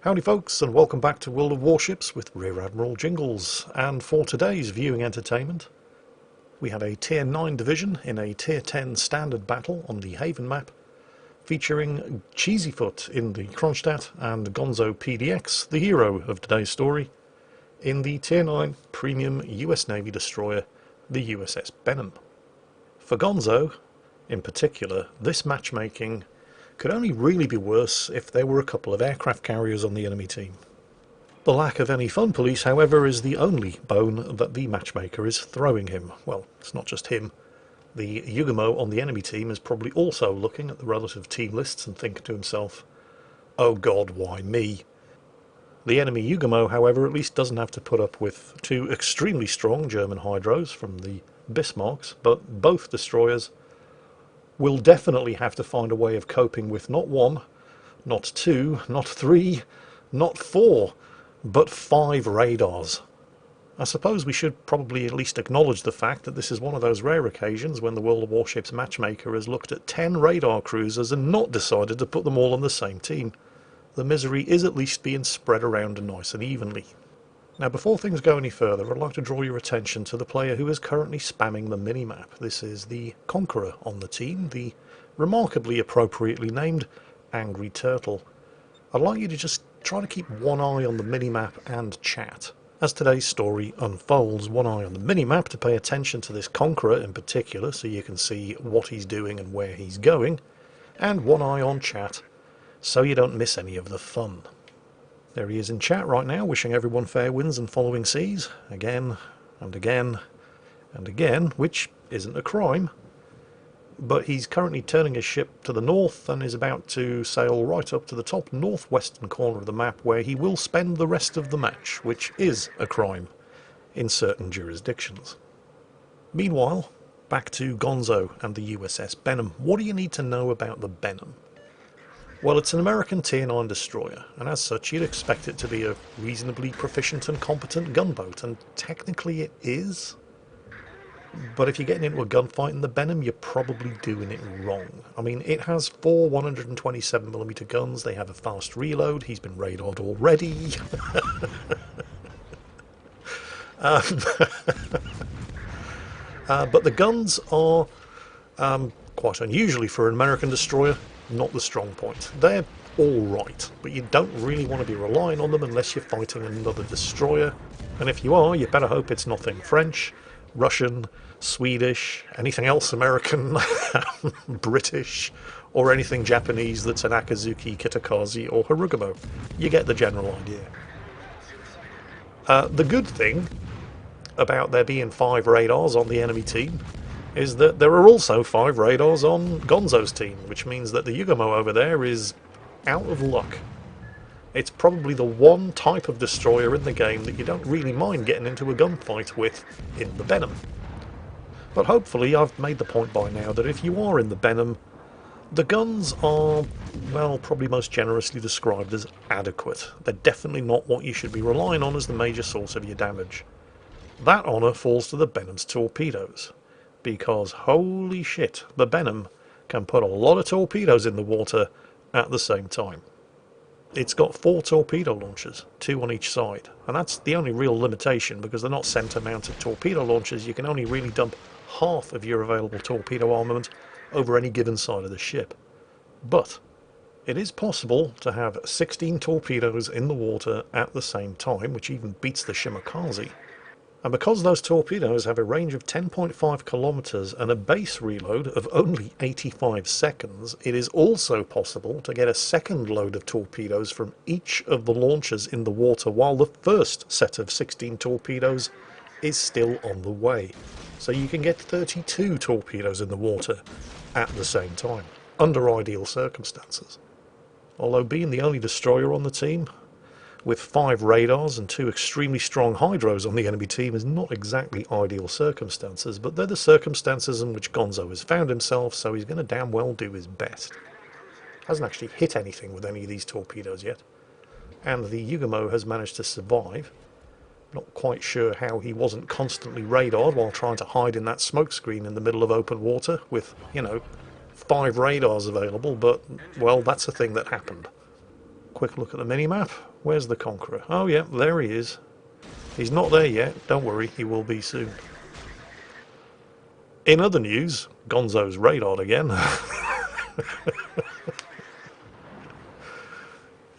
Howdy folks, and welcome back to World of Warships with Rear Admiral Jingles. And for today's viewing entertainment, we have a Tier 9 division in a Tier 10 standard battle on the Haven map, featuring Cheesyfoot in the Kronstadt and Gonzo PDX, the hero of today's story, in the Tier 9 premium US Navy destroyer, the USS Benham. For Gonzo, in particular, this matchmaking could only really be worse if there were a couple of aircraft carriers on the enemy team. The lack of any fun police, however, is the only bone that the matchmaker is throwing him. Well, it's not just him. The Yugamo on the enemy team is probably also looking at the relative team lists and thinking to himself, "Oh God, why me?" The enemy Yugamo, however, at least doesn't have to put up with two extremely strong German hydros from the Bismarcks, but both destroyers will definitely have to find a way of coping with not one, not two, not three, not four, but 5 radars. I suppose we should probably at least acknowledge the fact that this is one of those rare occasions when the World of Warships matchmaker has looked at 10 radar cruisers and not decided to put them all on the same team. The misery is at least being spread around nice and evenly. Now, before things go any further, I'd like to draw your attention to the player who is currently spamming the minimap. This is the Conqueror on the team, the remarkably appropriately named Angry Turtle. I'd like you to just try to keep one eye on the minimap and chat. As today's story unfolds, one eye on the minimap to pay attention to this Conqueror in particular so you can see what he's doing and where he's going, and one eye on chat so you don't miss any of the fun. There he is in chat right now, wishing everyone fair winds and following seas, again and again and again, which isn't a crime. But he's currently turning his ship to the north and is about to sail right up to the top northwestern corner of the map, where he will spend the rest of the match, which is a crime in certain jurisdictions. Meanwhile, back to Gonzo and the USS Benham. What do you need to know about the Benham? Well, it's an American Tier 9 destroyer, and as such you'd expect it to be a reasonably proficient and competent gunboat, and technically it is. But if you're getting into a gunfight in the Benham, you're probably doing it wrong. I mean, it has 4 127mm guns, they have a fast reload, he's been radared already. But the guns are, quite unusually for an American destroyer, not the strong point. They're alright, but you don't really want to be relying on them unless you're fighting another destroyer. And if you are, you better hope it's nothing French, Russian, Swedish, anything else American, British, or anything Japanese that's an Akazuki, Kitakaze, or Harugamo. You get the general idea. The good thing about there being 5 radars on the enemy team is that there are also 5 radars on Gonzo's team, which means that the Yugamo over there is out of luck. It's probably the one type of destroyer in the game that you don't really mind getting into a gunfight with in the Benham. But hopefully I've made the point by now that if you are in the Benham, the guns are, well, probably most generously described as adequate. They're definitely not what you should be relying on as the major source of your damage. That honour falls to the Benham's torpedoes, because holy shit, the Benham can put a lot of torpedoes in the water at the same time. It's got 4 torpedo launchers, 2 on each side, and that's the only real limitation, because they're not centre-mounted torpedo launchers. You can only really dump half of your available torpedo armament over any given side of the ship. But it is possible to have 16 torpedoes in the water at the same time, which even beats the Shimakaze. And because those torpedoes have a range of 10.5 kilometers and a base reload of only 85 seconds, it is also possible to get a second load of torpedoes from each of the launchers in the water while the first set of 16 torpedoes is still on the way. So you can get 32 torpedoes in the water at the same time, under ideal circumstances. Although being the only destroyer on the team, with 5 radars and 2 extremely strong hydros on the enemy team, is not exactly ideal circumstances, but they're the circumstances in which Gonzo has found himself, so he's going to damn well do his best. Hasn't actually hit anything with any of these torpedoes yet, and the Yugamo has managed to survive. Not quite sure how he wasn't constantly radared while trying to hide in that smokescreen in the middle of open water with, you know, 5 radars available, but, well, that's a thing that happened. quick look at the mini-map. Where's the Conqueror? Oh yeah, there he is. He's not there yet. Don't worry, he will be soon. In other news, Gonzo's radared again.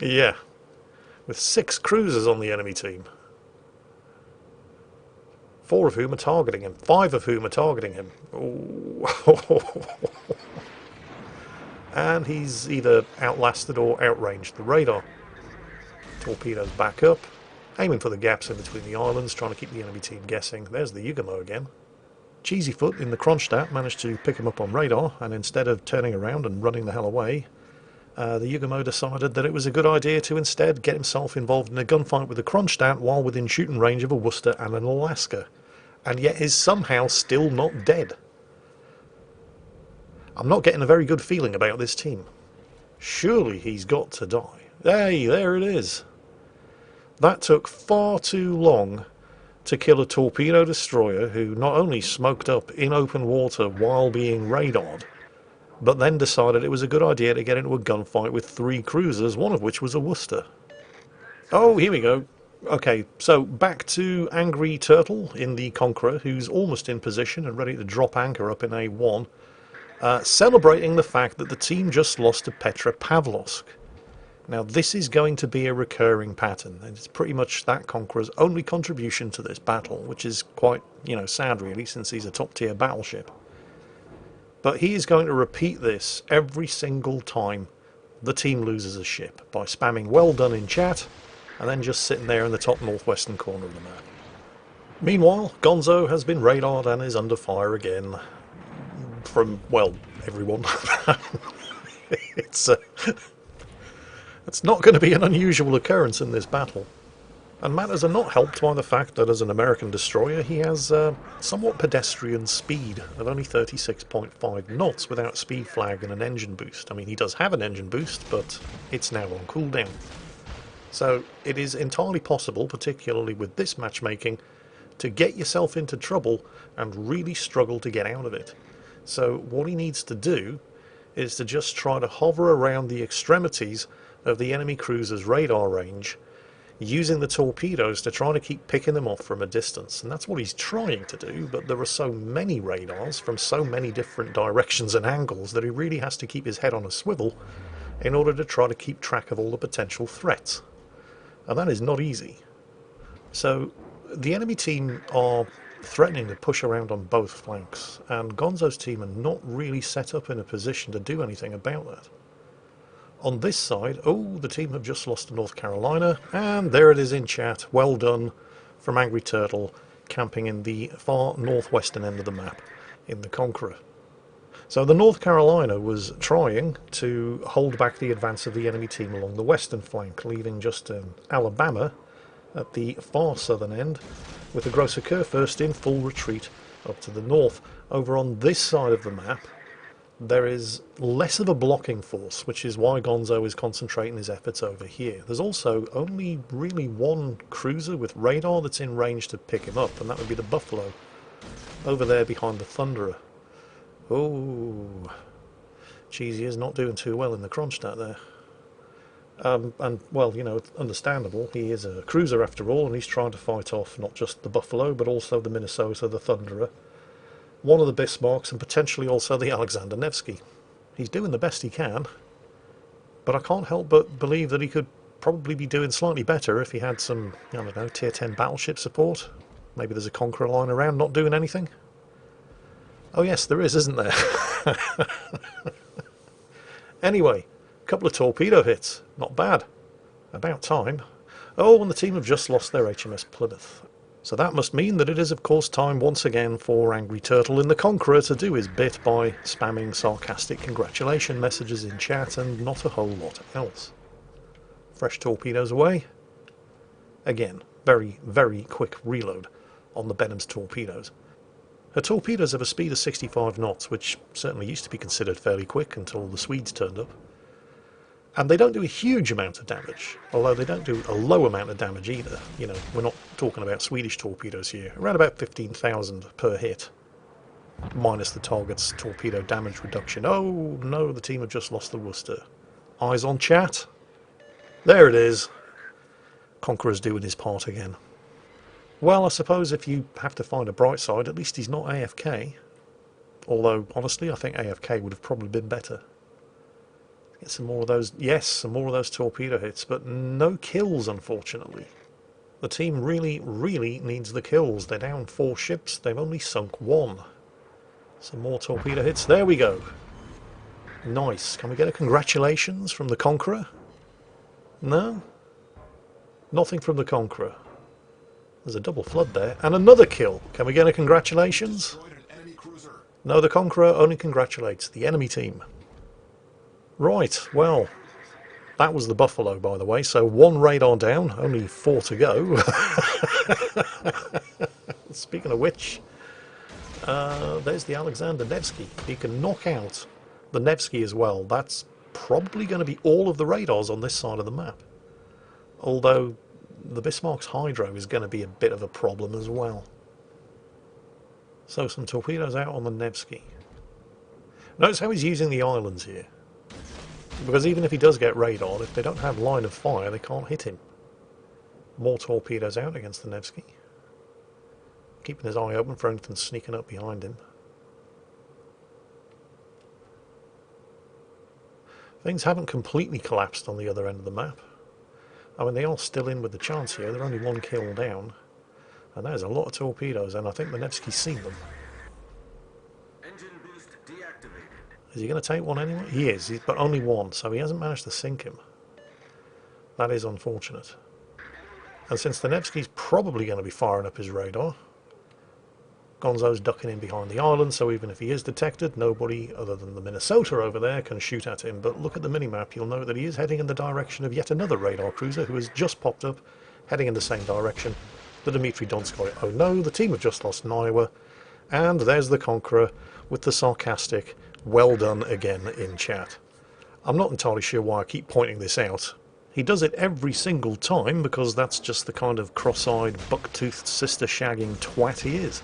Yeah, with 6 cruisers on the enemy team. 4 of whom are targeting him. 5 of whom are targeting him. And he's either outlasted or outranged the radar. Torpedoes back up, aiming for the gaps in between the islands, trying to keep the enemy team guessing. There's the Yugomo again. Cheesyfoot in the Kronstadt managed to pick him up on radar, and instead of turning around and running the hell away, the Yugomo decided that it was a good idea to instead get himself involved in a gunfight with the Kronstadt while within shooting range of a Worcester and an Alaska, and yet is somehow still not dead. I'm not getting a very good feeling about this team. Surely he's got to die. Hey, there it is. That took far too long to kill a torpedo destroyer who not only smoked up in open water while being radared, but then decided it was a good idea to get into a gunfight with 3 cruisers, one of which was a Worcester. Oh, here we go. Okay, so back to Angry Turtle in the Conqueror, who's almost in position and ready to drop anchor up in A1, celebrating the fact that the team just lost to Petropavlovsk. Now, this is going to be a recurring pattern, and it's pretty much that Conqueror's only contribution to this battle, which is quite, sad really, since he's a top-tier battleship. But he is going to repeat this every single time the team loses a ship, by spamming "well done" in chat, and then just sitting there in the top northwestern corner of the map. Meanwhile, Gonzo has been radared and is under fire again from, well, everyone. It's not going to be an unusual occurrence in this battle. And matters are not helped by the fact that as an American destroyer he has somewhat pedestrian speed of only 36.5 knots without speed flag and an engine boost. I mean, he does have an engine boost, but it's now on cooldown. So it is entirely possible, particularly with this matchmaking, to get yourself into trouble and really struggle to get out of it. So what he needs to do is to just try to hover around the extremities of the enemy cruiser's radar range, using the torpedoes to try to keep picking them off from a distance. And that's what he's trying to do, but there are so many radars from so many different directions and angles that he really has to keep his head on a swivel in order to try to keep track of all the potential threats. And that is not easy. So the enemy team are threatening to push around on both flanks, and Gonzo's team are not really set up in a position to do anything about that. On this side, oh, the team have just lost to North Carolina, and there it is in chat. Well done from Angry Turtle, camping in the far northwestern end of the map in the Conqueror. So the North Carolina was trying to hold back the advance of the enemy team along the western flank, leaving just Alabama at the far southern end, with the Grosser Kurfürst in full retreat up to the north. Over on this side of the map, there is less of a blocking force, which is why Gonzo is concentrating his efforts over here. There's also only really 1 cruiser with radar that's in range to pick him up, and that would be the Buffalo, over there behind the Thunderer. Oh, Cheesy is not doing too well in the Kronstadt there. And, well, understandable. He is a cruiser after all, and he's trying to fight off not just the Buffalo, but also the Minnesota, the Thunderer, one of the Bismarcks, and potentially also the Alexander Nevsky. He's doing the best he can, but I can't help but believe that he could probably be doing slightly better if he had some, I don't know, tier 10 battleship support. Maybe there's a Conqueror lying around not doing anything. Oh yes, there is, isn't there? Anyway, a couple of torpedo hits. Not bad. About time. Oh, and the team have just lost their HMS Plymouth. So that must mean that it is of course time once again for Angry Turtle in the Conqueror to do his bit by spamming sarcastic congratulation messages in chat and not a whole lot else. Fresh torpedoes away. Again, very, very quick reload on the Benham's torpedoes. Her torpedoes have a speed of 65 knots, which certainly used to be considered fairly quick until the Swedes turned up. And they don't do a huge amount of damage, although they don't do a low amount of damage either. We're not talking about Swedish torpedoes here. Around about 15,000 per hit, minus the target's torpedo damage reduction. Oh no, the team have just lost the Worcester. Eyes on chat. There it is. Conqueror's doing his part again. Well, I suppose if you have to find a bright side, at least he's not AFK. Although, honestly, I think AFK would have probably been better. Get some more of those, yes, some more of those torpedo hits, but no kills, unfortunately. The team really, really needs the kills. They're down 4 ships, they've only sunk 1. Some more torpedo hits, there we go. Nice. Can we get a congratulations from the Conqueror? No? Nothing from the Conqueror. There's a double flood there, and another kill. Can we get a congratulations? No, the Conqueror only congratulates the enemy team. Right, well, that was the Buffalo, by the way, so 1 radar down, only 4 to go. Speaking of which, there's the Alexander Nevsky. He can knock out the Nevsky as well. That's probably going to be all of the radars on this side of the map. Although the Bismarck's Hydro is going to be a bit of a problem as well. So some torpedoes out on the Nevsky. Notice how he's using the islands here. Because even if he does get radar, if they don't have line of fire, they can't hit him. More torpedoes out against the Nevsky. Keeping his eye open for anything sneaking up behind him. Things haven't completely collapsed on the other end of the map. I mean, they are still in with the chance here. They're only 1 kill down. And there's a lot of torpedoes, and I think the Nevsky's seen them. Is he going to take one anyway? He is, but only 1, so he hasn't managed to sink him. That is unfortunate. And since the Nevsky's probably going to be firing up his radar, Gonzo's ducking in behind the island, so even if he is detected, nobody other than the Minnesota over there can shoot at him. But look at the minimap, you'll know that he is heading in the direction of yet another radar cruiser who has just popped up, heading in the same direction. The Dmitry Donskoy. Oh no, the team have just lost Niwa. And there's the Conqueror with the sarcastic, well done again in chat. I'm not entirely sure why I keep pointing this out. He does it every single time because that's just the kind of cross-eyed, buck-toothed, sister-shagging twat he is.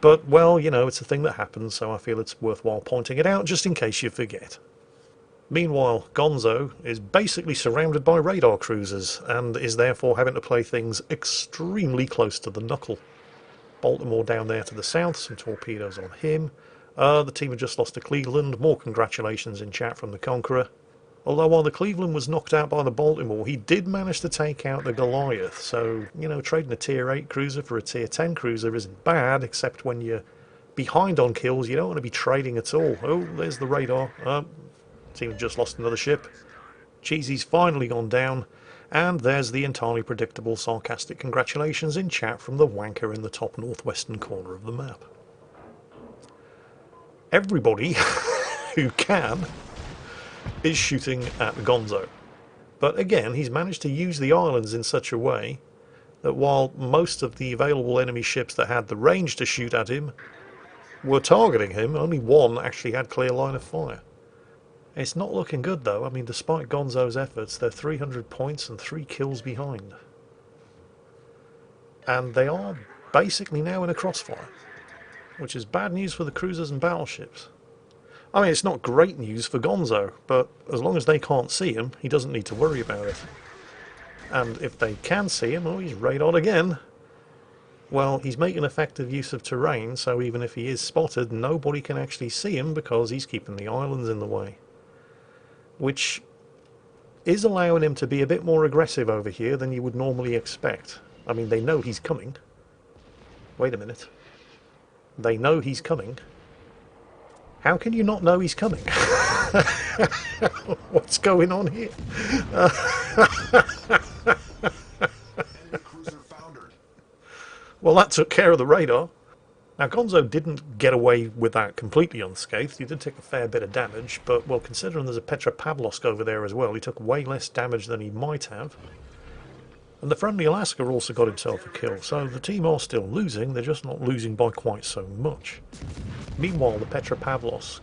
But, well, you know, it's a thing that happens, so I feel it's worthwhile pointing it out just in case you forget. Meanwhile, Gonzo is basically surrounded by radar cruisers and is therefore having to play things extremely close to the knuckle. Baltimore down there to the south, some torpedoes on him. The team have just lost to Cleveland. More congratulations in chat from the Conqueror. Although while the Cleveland was knocked out by the Baltimore, he did manage to take out the Goliath. So, you know, trading a tier 8 cruiser for a tier 10 cruiser isn't bad, except when you're behind on kills, you don't want to be trading at all. Oh, there's the radar. Team have just lost another ship. Cheesy's finally gone down. And there's the entirely predictable sarcastic congratulations in chat from the wanker in the top northwestern corner of the map. Everybody who can is shooting at Gonzo. But again, he's managed to use the islands in such a way that while most of the available enemy ships that had the range to shoot at him were targeting him, only 1 actually had clear line of fire. It's not looking good though. I mean, despite Gonzo's efforts, they're 300 points and 3 kills behind. And they are basically now in a crossfire, which is bad news for the cruisers and battleships. I mean, it's not great news for Gonzo, but as long as they can't see him, he doesn't need to worry about it. And if they can see him, oh, he's radared again. Well, he's making effective use of terrain, so even if he is spotted, nobody can actually see him because he's keeping the islands in the way. Which is allowing him to be a bit more aggressive over here than you would normally expect. I mean, they know he's coming. Wait a minute. They know he's coming. How can you not know he's coming? What's going on here? Well, that took care of the radar. Now, Gonzo didn't get away with that completely unscathed. He did take a fair bit of damage, but, well, considering there's a Petropavlovsk over there as well, he took way less damage than he might have. And the friendly Alaska also got himself a kill, so the team are still losing, they're just not losing by quite so much. Meanwhile, the Petropavlovsk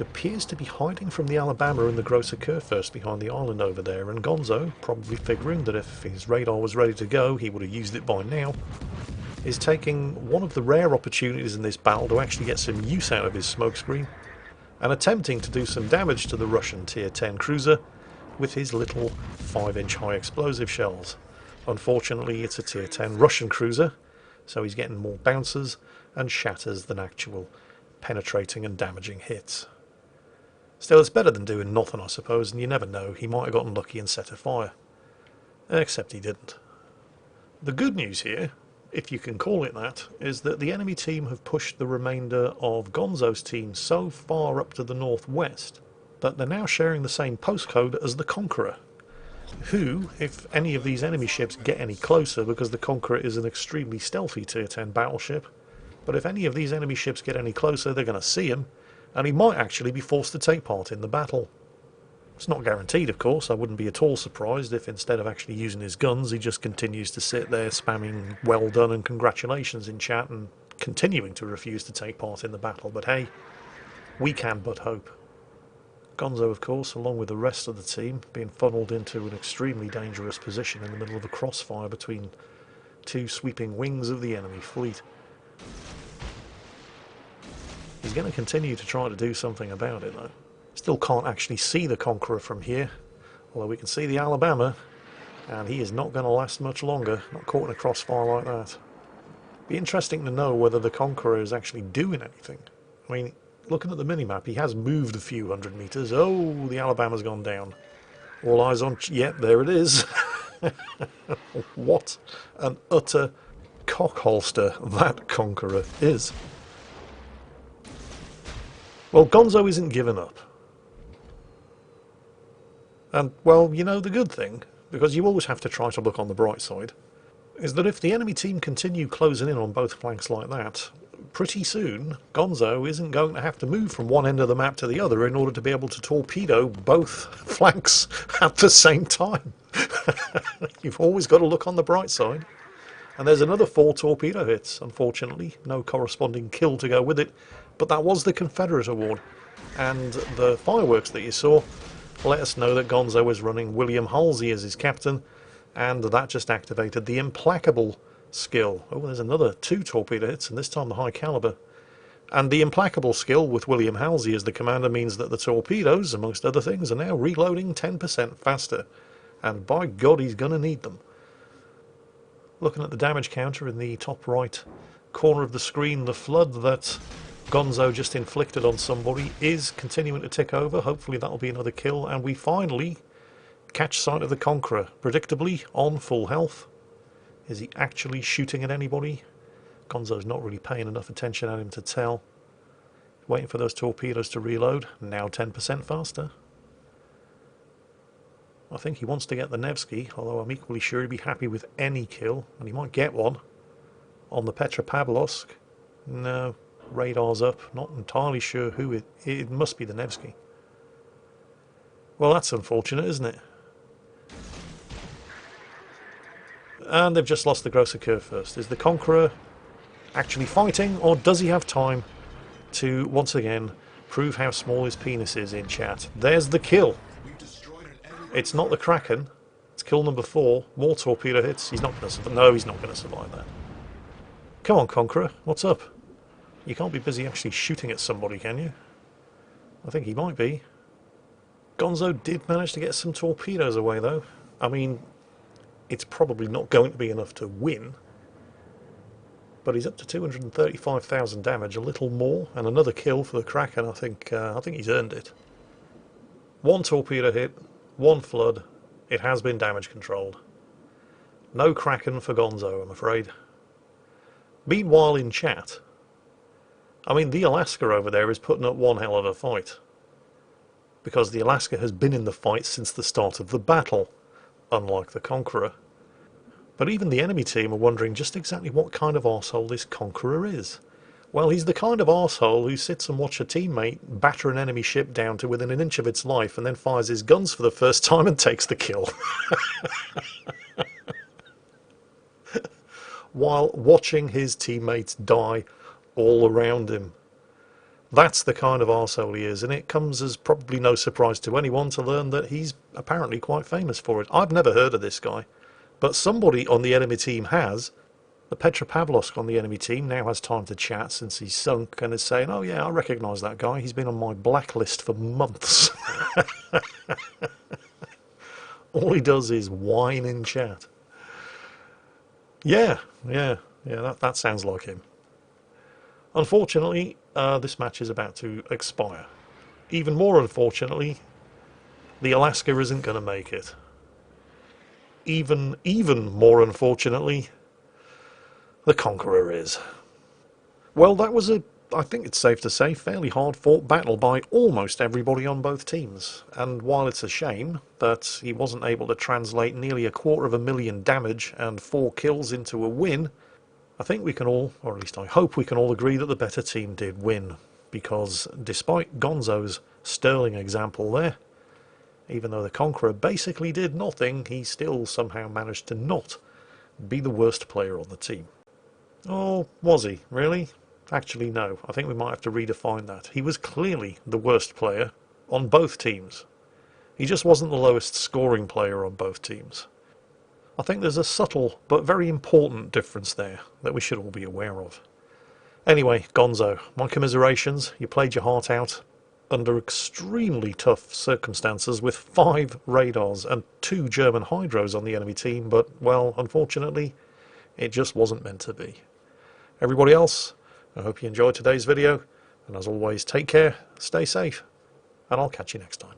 appears to be hiding from the Alabama and the Grosser Kurfürst behind the island over there, and Gonzo, probably figuring that if his radar was ready to go, he would have used it by now, is taking one of the rare opportunities in this battle to actually get some use out of his smokescreen, and attempting to do some damage to the Russian Tier 10 cruiser with his little 5-inch high explosive shells. Unfortunately, it's a Tier 10 Russian cruiser, so he's getting more bounces and shatters than actual penetrating and damaging hits. Still, it's better than doing nothing, I suppose, and you never know, he might have gotten lucky and set a fire. Except he didn't. The good news here, if you can call it that, is that the enemy team have pushed the remainder of Gonzo's team so far up to the northwest that they're now sharing the same postcode as the Conqueror, who, if any of these enemy ships get any closer, because the Conqueror is an extremely stealthy Tier 10 battleship, but if any of these enemy ships get any closer, they're going to see him, and he might actually be forced to take part in the battle. It's not guaranteed, of course. I wouldn't be at all surprised if instead of actually using his guns, he just continues to sit there spamming well done and congratulations in chat and continuing to refuse to take part in the battle. But hey, we can but hope. Gonzo, of course, along with the rest of the team, being funneled into an extremely dangerous position in the middle of a crossfire between two sweeping wings of the enemy fleet. He's going to continue to try to do something about it, though. Still can't actually see the Conqueror from here, although we can see the Alabama, and he is not going to last much longer, not caught in a crossfire like that. Be interesting to know whether the Conqueror is actually doing anything. I mean, looking at the minimap, he has moved a few hundred meters. Oh, the Alabama's gone down. All eyes on... Yep, there it is. What an utter cockholster that Conqueror is. Well, Gonzo isn't giving up. And, well, you know, the good thing, because you always have to try to look on the bright side, is that if the enemy team continue closing in on both flanks like that, pretty soon Gonzo isn't going to have to move from one end of the map to the other in order to be able to torpedo both flanks at the same time. You've always got to look on the bright side. And there's another 4 torpedo hits, unfortunately. No corresponding kill to go with it. But that was the Confederate award. And the fireworks that you saw let us know that Gonzo was running William Halsey as his captain, and that just activated the implacable skill. Oh, there's another 2 torpedo hits, and this time the high caliber. And the implacable skill with William Halsey as the commander means that the torpedoes, amongst other things, are now reloading 10% faster. And by God, he's going to need them. Looking at the damage counter in the top right corner of the screen, the flood that Gonzo just inflicted on somebody is continuing to tick over. Hopefully that'll be another kill, and we finally catch sight of the Conqueror, predictably on full health. Is he actually shooting at anybody? Gonzo's not really paying enough attention at him to tell. Waiting for those torpedoes to reload, now 10% faster. I think he wants to get the Nevsky, although I'm equally sure he'd be happy with any kill, and he might get one on the Petropavlovsk. No, radar's up, not entirely sure who it must be the Nevsky. Well, that's unfortunate, isn't it? And they've just lost the Grosser Curve first. Is the Conqueror actually fighting, or does he have time to, once again, prove how small his penis is in chat? There's the kill. It's not the Kraken. It's kill number 4. More torpedo hits. He's not going to survive. No, he's not going to survive that. Come on, Conqueror. What's up? You can't be busy actually shooting at somebody, can you? I think he might be. Gonzo did manage to get some torpedoes away, though. I mean, it's probably not going to be enough to win. But he's up to 235,000 damage, a little more, and another kill for the Kraken. I think he's earned it. 1 torpedo hit. 1 flood. It has been damage controlled. No Kraken for Gonzo, I'm afraid. Meanwhile in chat, I mean, the Alaska over there is putting up one hell of a fight. Because the Alaska has been in the fight since the start of the battle, unlike the Conqueror. But even the enemy team are wondering just exactly what kind of arsehole this Conqueror is. Well, he's the kind of arsehole who sits and watches a teammate batter an enemy ship down to within an inch of its life and then fires his guns for the first time and takes the kill. While watching his teammates die all around him. That's the kind of arsehole he is, and it comes as probably no surprise to anyone to learn that he's apparently quite famous for it. I've never heard of this guy, but somebody on the enemy team has, The Petropavlovsk on the enemy team now has time to chat since he's sunk and is saying, oh yeah, I recognise that guy, he's been on my blacklist for months. All he does is whine in chat. Yeah, that sounds like him. Unfortunately, this match is about to expire. Even more unfortunately, the Alaska isn't going to make it. Even more unfortunately, the Conqueror is. Well, that was I think it's safe to say, fairly hard-fought battle by almost everybody on both teams. And while it's a shame that he wasn't able to translate nearly 250,000 damage and 4 kills into a win, I think we can all, or at least I hope we can all agree that the better team did win. Because despite Gonzo's sterling example there, even though the Conqueror basically did nothing, he still somehow managed to not be the worst player on the team. Oh, was he? Really? Actually, no. I think we might have to redefine that. He was clearly the worst player on both teams. He just wasn't the lowest scoring player on both teams. I think there's a subtle but very important difference there that we should all be aware of. Anyway, Gonzo, my commiserations. You played your heart out under extremely tough circumstances with 5 radars and 2 German hydros on the enemy team, but, well, unfortunately, it just wasn't meant to be. Everybody else, I hope you enjoyed today's video, and as always, take care, stay safe, and I'll catch you next time.